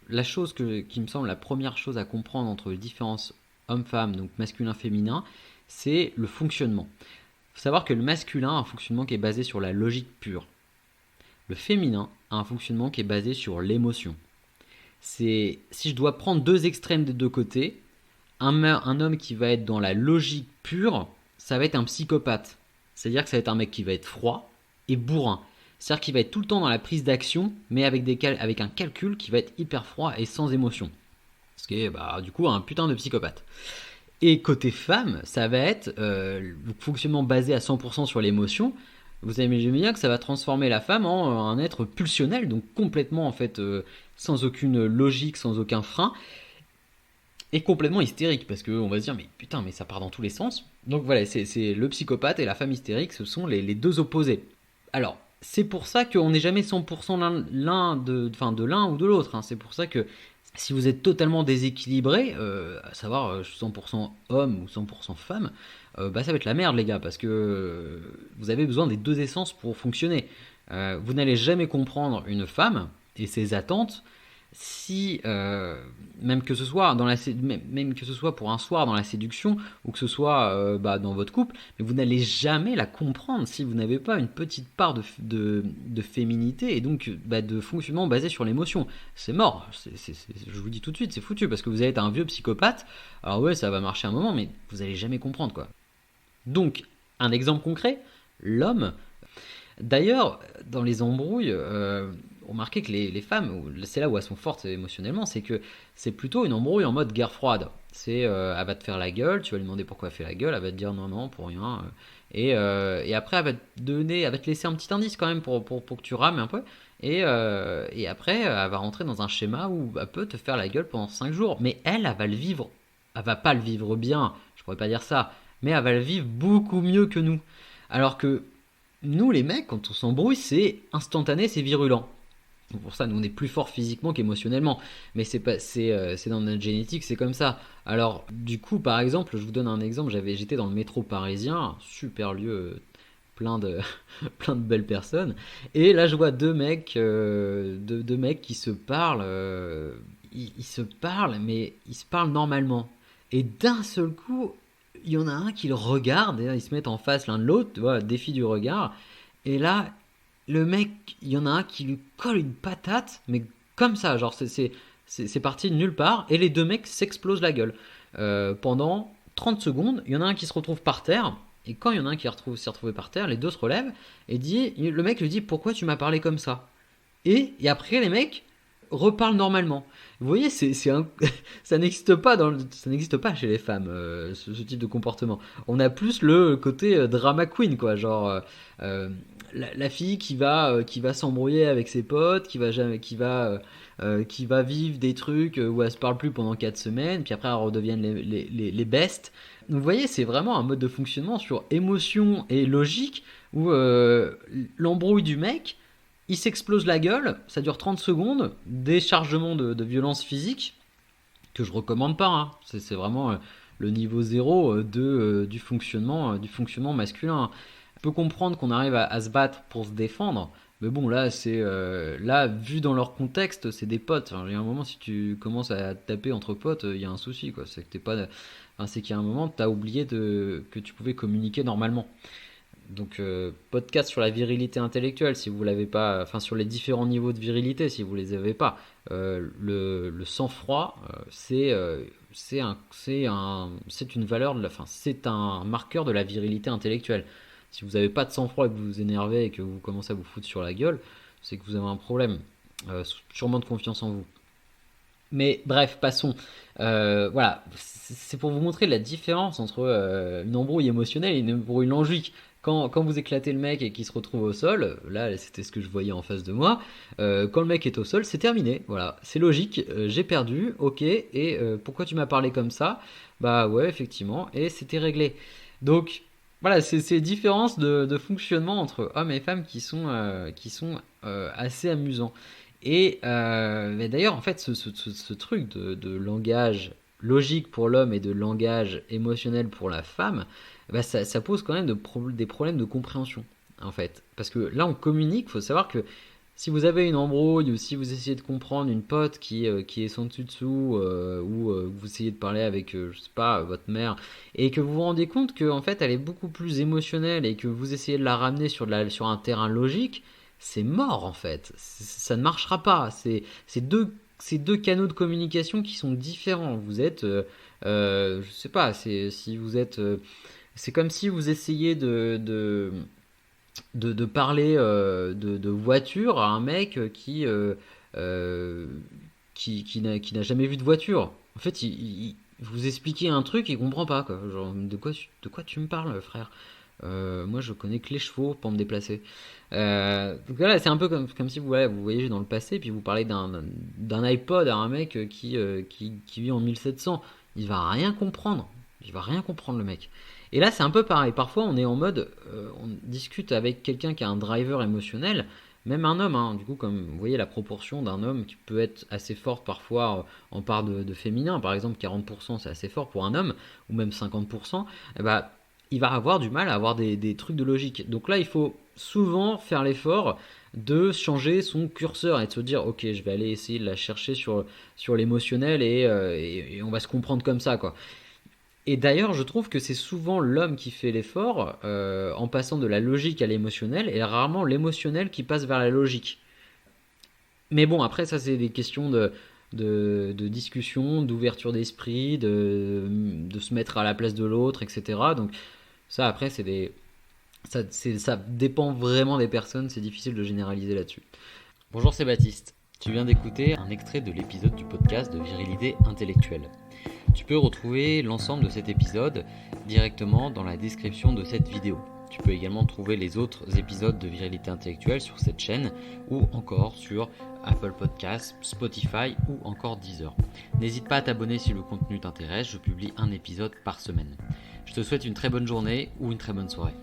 la chose qui me semble la première chose à comprendre entre les différences homme-femme, donc masculin-féminin, c'est le fonctionnement. Il faut savoir que le masculin a un fonctionnement qui est basé sur la logique pure. Le féminin a un fonctionnement qui est basé sur l'émotion. Si je dois prendre deux extrêmes des deux côtés, un homme qui va être dans la logique pure, ça va être un psychopathe. C'est-à-dire que ça va être un mec qui va être froid et bourrin. C'est-à-dire qu'il va être tout le temps dans la prise d'action, mais avec un calcul qui va être hyper froid et sans émotion. Ce qui est du coup un putain de psychopathe. Et côté femme, ça va être le fonctionnement basé à 100% sur l'émotion. Vous imaginez bien que ça va transformer la femme en un être pulsionnel, donc complètement en fait sans aucune logique, sans aucun frein, et complètement hystérique, parce qu'on va se dire mais putain mais ça part dans tous les sens. Donc voilà, c'est le psychopathe et la femme hystérique, ce sont les deux opposés. Alors c'est pour ça qu'on n'est jamais 100% de l'un ou de l'autre, hein. C'est pour ça que si vous êtes totalement déséquilibré, à savoir 100% homme ou 100% femme, ça va être la merde les gars, parce que vous avez besoin des deux essences pour fonctionner. Vous n'allez jamais comprendre une femme et ses attentes si même que ce soit même que ce soit pour un soir dans la séduction ou que ce soit dans votre couple, mais vous n'allez jamais la comprendre si vous n'avez pas une petite part de féminité et donc de fonctionnement basé sur l'émotion. C'est mort, je vous dis tout de suite, c'est foutu parce que vous allez être un vieux psychopathe. Alors ouais, ça va marcher un moment, mais vous allez jamais comprendre quoi. Donc un exemple concret, l'homme. D'ailleurs, dans les embrouilles, remarquez que les femmes, c'est là où elles sont fortes émotionnellement, c'est que c'est plutôt une embrouille en mode guerre froide. Elle va te faire la gueule, tu vas lui demander pourquoi elle fait la gueule, elle va te dire non, non, pour rien. Et après, elle va te laisser un petit indice quand même pour que tu rames un peu. Et après, elle va rentrer dans un schéma où elle peut te faire la gueule pendant 5 jours. Mais elle va le vivre. Elle va pas le vivre bien, je pourrais pas dire ça. Mais elle va le vivre beaucoup mieux que nous. Alors que nous, les mecs, quand on s'embrouille, c'est instantané, c'est virulent. Pour ça, nous, on est plus fort physiquement qu'émotionnellement. Mais c'est dans notre génétique, c'est comme ça. Alors, du coup, par exemple, je vous donne un exemple. J'étais dans le métro parisien, un super lieu, plein de, plein de belles personnes. Et là, je vois deux mecs qui se parlent. Ils se parlent, mais ils se parlent normalement. Et d'un seul coup, il y en a un qui le regarde, et là, ils se mettent en face l'un de l'autre, tu vois, défi du regard. Et là, le mec, il y en a un qui lui colle une patate, mais comme ça, genre c'est parti de nulle part, et les deux mecs s'explosent la gueule. Pendant 30 secondes, il y en a un qui se retrouve par terre, et quand il y en a un qui s'est retrouvé par terre, les deux se relèvent, et le mec lui dit pourquoi tu m'as parlé comme ça. Et après les mecs reparlent normalement. Vous voyez, ça n'existe pas ça n'existe pas chez les femmes, ce type de comportement. On a plus le côté drama queen, quoi, genre la fille qui va s'embrouiller avec ses potes, qui va vivre des trucs où elle se parle plus pendant 4 semaines, puis après elles redeviennent les bestes. Donc vous voyez, c'est vraiment un mode de fonctionnement sur émotion et logique où l'embrouille du mec, il s'explose la gueule, ça dure 30 secondes, déchargement de violence physique, que je recommande pas, hein. C'est vraiment le niveau zéro du fonctionnement masculin. On peut comprendre qu'on arrive à se battre pour se défendre, mais bon, là, là, vu dans leur contexte, c'est des potes. Enfin, il y a un moment, si tu commences à te taper entre potes, il y a un souci, quoi. C'est que t'es pas, enfin, c'est qu'il y a un moment, t'as oublié que tu pouvais communiquer normalement. Donc podcast sur la virilité intellectuelle si vous l'avez pas, enfin sur les différents niveaux de virilité si vous les avez pas. Le sang-froid, c'est une valeur enfin c'est un marqueur de la virilité intellectuelle. Si vous n'avez pas de sang-froid et que vous vous énervez et que vous commencez à vous foutre sur la gueule, c'est que vous avez un problème, sûrement de confiance en vous. Mais bref, passons. Voilà, c'est pour vous montrer la différence entre une embrouille émotionnelle et une embrouille logique. Quand vous éclatez le mec et qu'il se retrouve au sol, là c'était ce que je voyais en face de moi, quand le mec est au sol, c'est terminé. Voilà, c'est logique, j'ai perdu, ok, et pourquoi tu m'as parlé comme ça? Bah ouais, effectivement, et c'était réglé. Donc voilà, c'est ces différences de fonctionnement entre hommes et femmes qui sont assez amusants. Et mais d'ailleurs, en fait, ce truc de langage logique pour l'homme et de langage émotionnel pour la femme, ça pose quand même des problèmes de compréhension, en fait. Parce que là, on communique, il faut savoir que Si vous avez une embrouille ou si vous essayez de comprendre une pote qui est sans dessus dessous ou vous essayez de parler avec, je sais pas, votre mère et que vous vous rendez compte qu'en fait elle est beaucoup plus émotionnelle et que vous essayez de la ramener sur un terrain logique, c'est mort en fait. Ça ne marchera pas. C'est deux canaux de communication qui sont différents. Vous êtes, je sais pas, si vous êtes, c'est comme si vous essayez de parler de voiture à un mec euh, qui n'a jamais vu de voiture. En fait, vous expliquez un truc, il comprend pas, quoi. Genre, de quoi tu me parles, frère? Moi, je connais que les chevaux pour me déplacer. Donc voilà, c'est un peu comme si vous voyagez dans le passé, puis vous parlez d'un iPod à un mec qui vit en 1700. Il va rien comprendre. Il va rien comprendre, le mec. Et là, c'est un peu pareil. Parfois, on est en mode, on discute avec quelqu'un qui a un driver émotionnel, même un homme, hein. Du coup, comme vous voyez, la proportion d'un homme qui peut être assez forte parfois en part de féminin, par exemple 40% c'est assez fort pour un homme, ou même 50%, eh ben, il va avoir du mal à avoir des trucs de logique. Donc là, il faut souvent faire l'effort de changer son curseur et de se dire, ok, je vais aller essayer de la chercher sur l'émotionnel et on va se comprendre comme ça, quoi. Et d'ailleurs, je trouve que c'est souvent l'homme qui fait l'effort en passant de la logique à l'émotionnel et rarement l'émotionnel qui passe vers la logique. Mais bon, après, ça, c'est des questions de discussion, d'ouverture d'esprit, de se mettre à la place de l'autre, etc. Donc, ça, après, ça dépend vraiment des personnes, c'est difficile de généraliser là-dessus. Bonjour, c'est Baptiste. Tu viens d'écouter un extrait de l'épisode du podcast de Virilité intellectuelle. Tu peux retrouver l'ensemble de cet épisode directement dans la description de cette vidéo. Tu peux également trouver les autres épisodes de Virilité intellectuelle sur cette chaîne ou encore sur Apple Podcasts, Spotify ou encore Deezer. N'hésite pas à t'abonner si le contenu t'intéresse, je publie un épisode par semaine. Je te souhaite une très bonne journée ou une très bonne soirée.